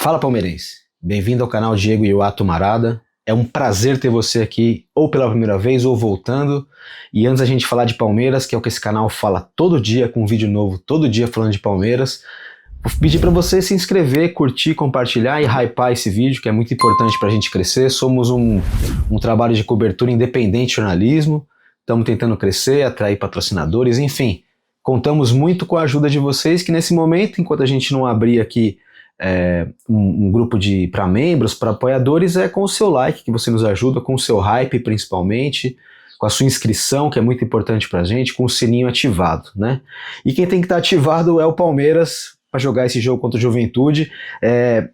Fala, palmeirense! Bem-vindo ao canal Diego Yuato Marada. É um prazer ter você aqui, ou pela primeira vez, ou voltando. E antes da gente falar de Palmeiras, que é o que esse canal fala todo dia, com um vídeo novo, todo dia falando de Palmeiras, vou pedir para você se inscrever, curtir, compartilhar e hypar esse vídeo, que é muito importante para a gente crescer. Somos um trabalho de cobertura independente de jornalismo, estamos tentando crescer, atrair patrocinadores, enfim. Contamos muito com a ajuda de vocês, que nesse momento, enquanto a gente não abrir aqui um grupo para membros, para apoiadores, é com o seu like que você nos ajuda, com o seu hype principalmente, com a sua inscrição, que é muito importante pra gente, com o sininho ativado, né? E quem tem que estar ativado é o Palmeiras para jogar esse jogo contra o Juventude. É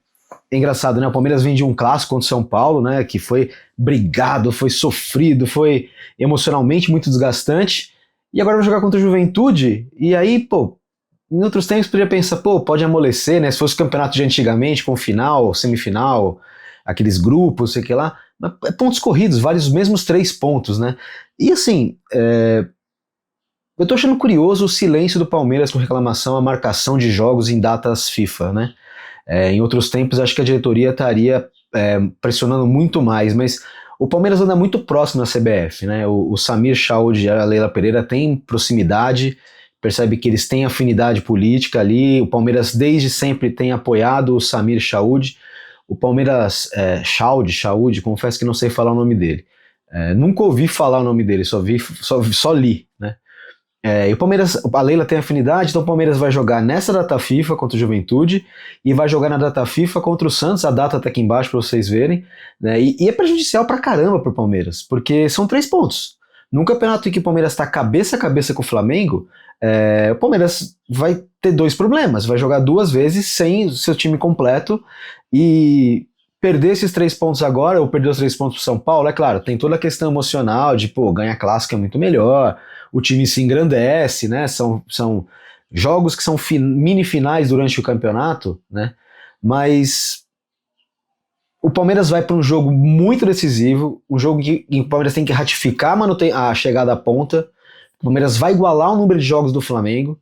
engraçado, né? O Palmeiras vem de um clássico contra o São Paulo, né? Que foi brigado, foi sofrido, foi emocionalmente muito desgastante, e agora vai jogar contra o Juventude, e aí, pô, em outros tempos podia pensar, pô, pode amolecer, né? Se fosse o campeonato de antigamente, com final, semifinal, aqueles grupos, sei que lá, mas pontos corridos, vale os mesmos 3 pontos, né? E assim, eu tô achando curioso o silêncio do Palmeiras com reclamação à marcação de jogos em datas FIFA, né? Em outros tempos acho que a diretoria estaria pressionando muito mais, mas o Palmeiras anda muito próximo da CBF, né? O Samir Chaud e a Leila Pereira têm proximidade, percebe que eles têm afinidade política ali. O Palmeiras desde sempre tem apoiado o Samir Chaud. O Palmeiras, Chaud, confesso que não sei falar o nome dele. Nunca ouvi falar o nome dele, só li, né? E o Palmeiras, a Leila tem afinidade, então o Palmeiras vai jogar nessa data FIFA contra o Juventude e vai jogar na data FIFA contra o Santos, a data tá aqui embaixo para vocês verem, né? E é prejudicial pra caramba pro Palmeiras, porque são 3 pontos. Num campeonato em que o Palmeiras tá cabeça a cabeça com o Flamengo, o Palmeiras vai ter 2 problemas, vai jogar 2 vezes sem o seu time completo, e perder esses 3 pontos agora, ou perder os 3 pontos pro São Paulo, é claro, tem toda a questão emocional de, pô, ganhar clássico é muito melhor, o time se engrandece, né, são jogos que são mini finais durante o campeonato, né, mas o Palmeiras vai para um jogo muito decisivo, um jogo que o Palmeiras tem que ratificar a chegada à ponta. O Palmeiras vai igualar o número de jogos do Flamengo,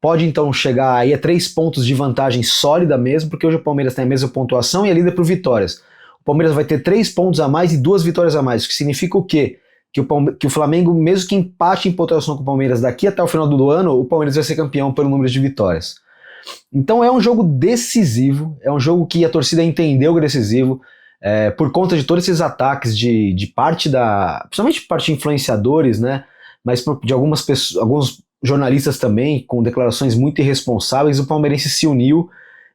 pode então chegar aí a 3 pontos de vantagem sólida mesmo, porque hoje o Palmeiras tem a mesma pontuação e é líder por vitórias. O Palmeiras vai ter 3 pontos a mais e 2 vitórias a mais, o que significa o quê? Que o Flamengo, mesmo que empate em pontuação com o Palmeiras daqui até o final do ano, o Palmeiras vai ser campeão pelo número de vitórias. Então é um jogo decisivo, é um jogo que a torcida entendeu que é decisivo, por conta de todos esses ataques de parte principalmente parte de influenciadores, né, mas de algumas pessoas, alguns jornalistas também, com declarações muito irresponsáveis. O palmeirense se uniu,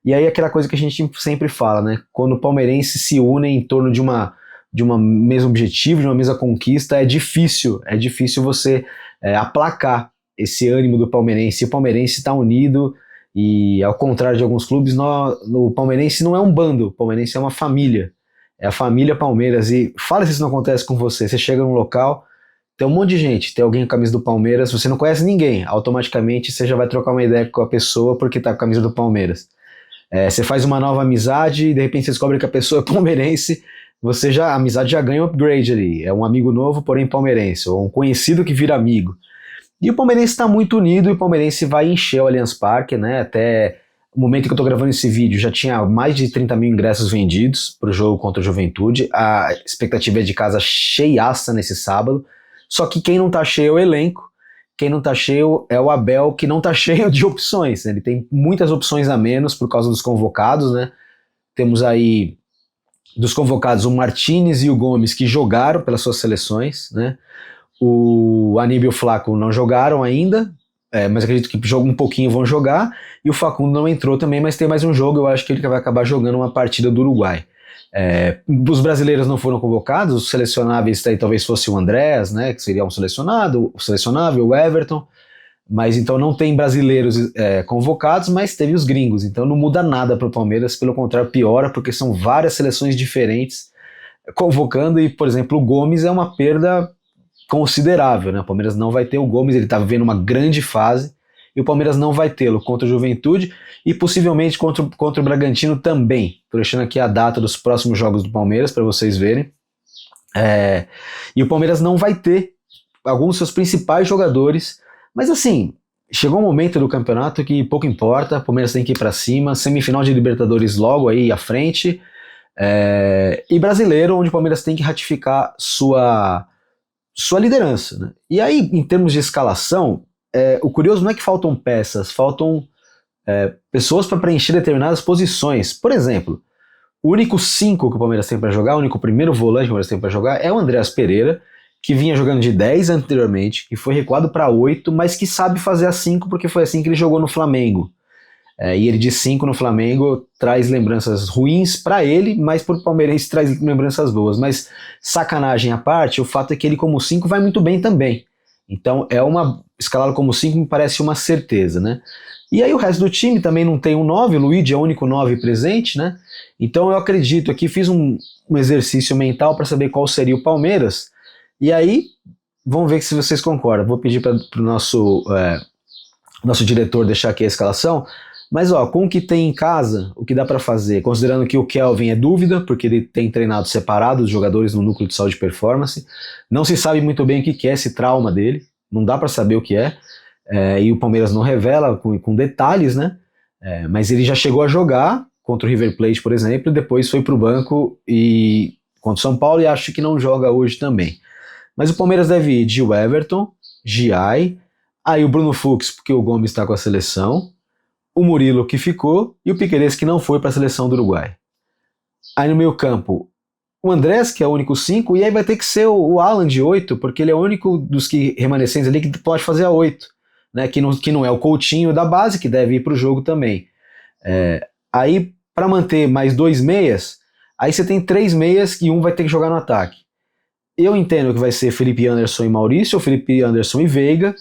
e aí aquela coisa que a gente sempre fala, né, quando o palmeirense se une em torno de uma mesmo objetivo, de uma mesma conquista, é difícil você aplacar esse ânimo do palmeirense. O palmeirense está unido, e ao contrário de alguns clubes, o palmeirense não é um bando, o palmeirense é uma família, é a família Palmeiras. E fala se isso não acontece com você. Você chega num local, tem um monte de gente, tem alguém com a camisa do Palmeiras, você não conhece ninguém, automaticamente você já vai trocar uma ideia com a pessoa porque tá com a camisa do Palmeiras. Você faz uma nova amizade e de repente você descobre que a pessoa é palmeirense, a amizade já ganha um upgrade ali, é um amigo novo, porém palmeirense, ou um conhecido que vira amigo. E o palmeirense está muito unido, e o palmeirense vai encher o Allianz Parque, né? Até o momento que eu estou gravando esse vídeo já tinha mais de 30 mil ingressos vendidos para o jogo contra o Juventude. A expectativa é de casa cheiaça nesse sábado, só que quem não está cheio é o elenco, quem não está cheio é o Abel, que não está cheio de opções, né? Ele tem muitas opções a menos por causa dos convocados, né? Temos aí dos convocados o Martínez e o Gomes, que jogaram pelas suas seleções, né? O Aníbal e o Flaco não jogaram ainda, mas acredito que um pouquinho vão jogar, e o Facundo não entrou também, mas tem mais um jogo, eu acho que ele vai acabar jogando uma partida do Uruguai. Os brasileiros não foram convocados, os selecionáveis aí talvez fosse o Andrés, né, que seria um selecionável, o Everton, mas então não tem brasileiros convocados, mas teve os gringos, então não muda nada para o Palmeiras, pelo contrário, piora, porque são várias seleções diferentes convocando, e por exemplo o Gomes é uma perda considerável, né? O Palmeiras não vai ter o Gomes, ele está vivendo uma grande fase, e o Palmeiras não vai tê-lo contra o Juventude e possivelmente contra o Bragantino também. Estou deixando aqui a data dos próximos jogos do Palmeiras para vocês verem. E o Palmeiras não vai ter alguns dos seus principais jogadores, mas assim, chegou um momento do campeonato que pouco importa, o Palmeiras tem que ir para cima, semifinal de Libertadores logo aí à frente, e brasileiro, onde o Palmeiras tem que ratificar sua liderança, né? E aí, em termos de escalação, o curioso não é que faltam peças, faltam pessoas para preencher determinadas posições. Por exemplo, o único 5 que o Palmeiras tem para jogar, o único primeiro volante que o Palmeiras tem para jogar é o Andreas Pereira, que vinha jogando de 10 anteriormente, que foi recuado para 8, mas que sabe fazer a 5 porque foi assim que ele jogou no Flamengo. E ele de 5 no Flamengo traz lembranças ruins para ele, mas por palmeirense traz lembranças boas. Mas sacanagem à parte, o fato é que ele como 5 vai muito bem também. Então escalá-lo como 5 me parece uma certeza, né? E aí o resto do time também não tem um 9, o Luigi é o único 9 presente, né? Então eu acredito aqui, fiz um exercício mental para saber qual seria o Palmeiras, e aí vamos ver se vocês concordam. Vou pedir para o nosso diretor deixar aqui a escalação, mas com o que tem em casa, o que dá para fazer, considerando que o Kelvin é dúvida, porque ele tem treinado separado os jogadores no núcleo de saúde e performance, não se sabe muito bem o que é esse trauma dele, não dá para saber o que é, e o Palmeiras não revela com detalhes, né? Mas ele já chegou a jogar contra o River Plate, por exemplo, e depois foi para o banco contra o São Paulo, e acho que não joga hoje também. Mas o Palmeiras deve ir de Everton, Giai, aí o Bruno Fux, porque o Gomes está com a seleção, o Murilo que ficou e o Piquerez que não foi para a seleção do Uruguai. Aí no meio campo, o Andrés, que é o único 5, e aí vai ter que ser o Alan de 8, porque ele é o único dos que remanescentes ali que pode fazer a 8, né? Que não é o Coutinho da base, que deve ir para o jogo também. Aí, para manter mais 2 meias, aí você tem 3 meias e um vai ter que jogar no ataque. Eu entendo que vai ser Felipe Anderson e Maurício, ou Felipe Anderson e Veiga,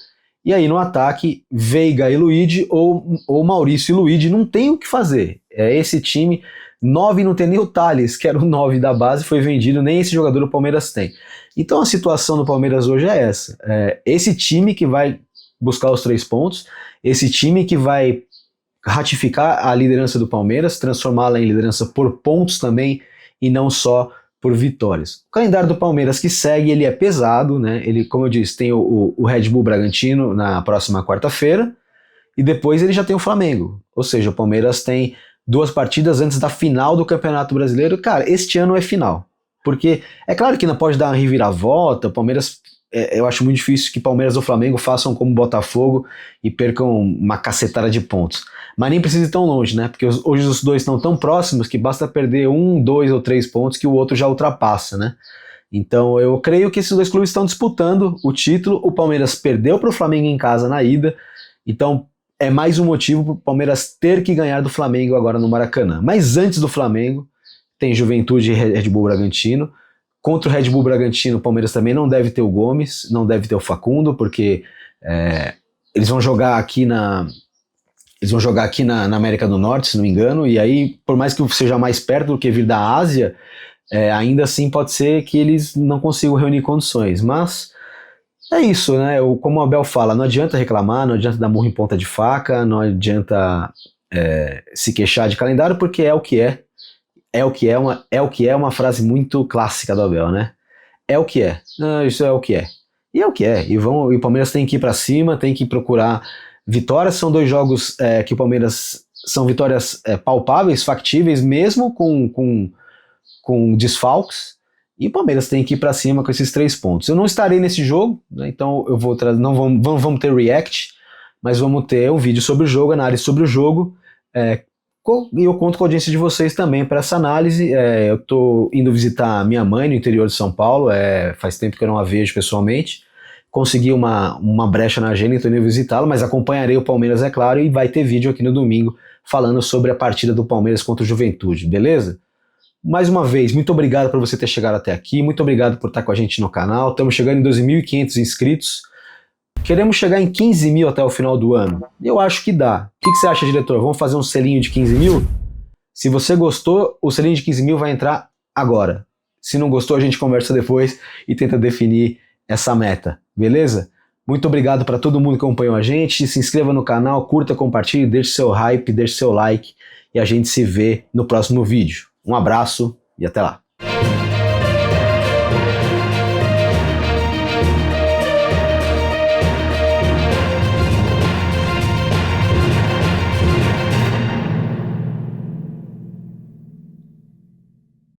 e aí no ataque, Veiga e Luigi, ou Maurício e Luigi, não tem o que fazer. Esse time, 9 não tem nem o Thales, que era o 9 da base, foi vendido, nem esse jogador o Palmeiras tem. Então a situação do Palmeiras hoje é essa. Esse time que vai buscar os 3 pontos, esse time que vai ratificar a liderança do Palmeiras, transformá-la em liderança por pontos também, e não só por vitórias. O calendário do Palmeiras que segue, ele é pesado, né? Ele, como eu disse, tem o Red Bull Bragantino na próxima quarta-feira, e depois ele já tem o Flamengo. Ou seja, o Palmeiras tem 2 partidas antes da final do Campeonato Brasileiro. Cara, este ano é final. Porque é claro que não pode dar uma reviravolta, o Palmeiras... eu acho muito difícil que Palmeiras ou Flamengo façam como Botafogo e percam uma cacetada de pontos. Mas nem precisa ir tão longe, né? Porque hoje os dois estão tão próximos que basta perder 1, 2 ou 3 pontos que o outro já ultrapassa, né? Então eu creio que esses 2 clubes estão disputando o título. O Palmeiras perdeu para o Flamengo em casa na ida, então é mais um motivo para o Palmeiras ter que ganhar do Flamengo agora no Maracanã. Mas antes do Flamengo, tem Juventude e Red Bull Bragantino. Contra o Red Bull Bragantino, o Palmeiras também não deve ter o Gomes, não deve ter o Facundo, porque eles vão jogar aqui na América do Norte, se não me engano, e aí, por mais que seja mais perto do que vir da Ásia, ainda assim pode ser que eles não consigam reunir condições. Mas é isso, né? Como o Abel fala, não adianta reclamar, não adianta dar murro em ponta de faca, não adianta se queixar de calendário, porque é o que é. É o que é uma frase muito clássica do Abel, né? É o que é. Não, isso é o que é. E é o que é. E o Palmeiras tem que ir para cima, tem que procurar vitórias. São 2 jogos que o Palmeiras são vitórias palpáveis, factíveis, mesmo com desfalques. E o Palmeiras tem que ir para cima com esses 3 pontos. Eu não estarei nesse jogo, né? Então eu vou trazer. Não vamos ter react, mas vamos ter um vídeo sobre o jogo, análise sobre o jogo. E eu conto com a audiência de vocês também para essa análise. Eu estou indo visitar minha mãe no interior de São Paulo, faz tempo que eu não a vejo pessoalmente. Consegui uma brecha na agenda, estou indo visitá-la, mas acompanharei o Palmeiras, é claro, e vai ter vídeo aqui no domingo falando sobre a partida do Palmeiras contra o Juventude, beleza? Mais uma vez, muito obrigado por você ter chegado até aqui, muito obrigado por estar com a gente no canal. Estamos chegando em 12.500 inscritos. Queremos chegar em 15 mil até o final do ano. Eu acho que dá. O que você acha, diretor? Vamos fazer um selinho de 15 mil? Se você gostou, o selinho de 15 mil vai entrar agora. Se não gostou, a gente conversa depois e tenta definir essa meta. Beleza? Muito obrigado para todo mundo que acompanhou a gente. Se inscreva no canal, curta, compartilhe, deixe seu hype, deixe seu like e a gente se vê no próximo vídeo. Um abraço e até lá.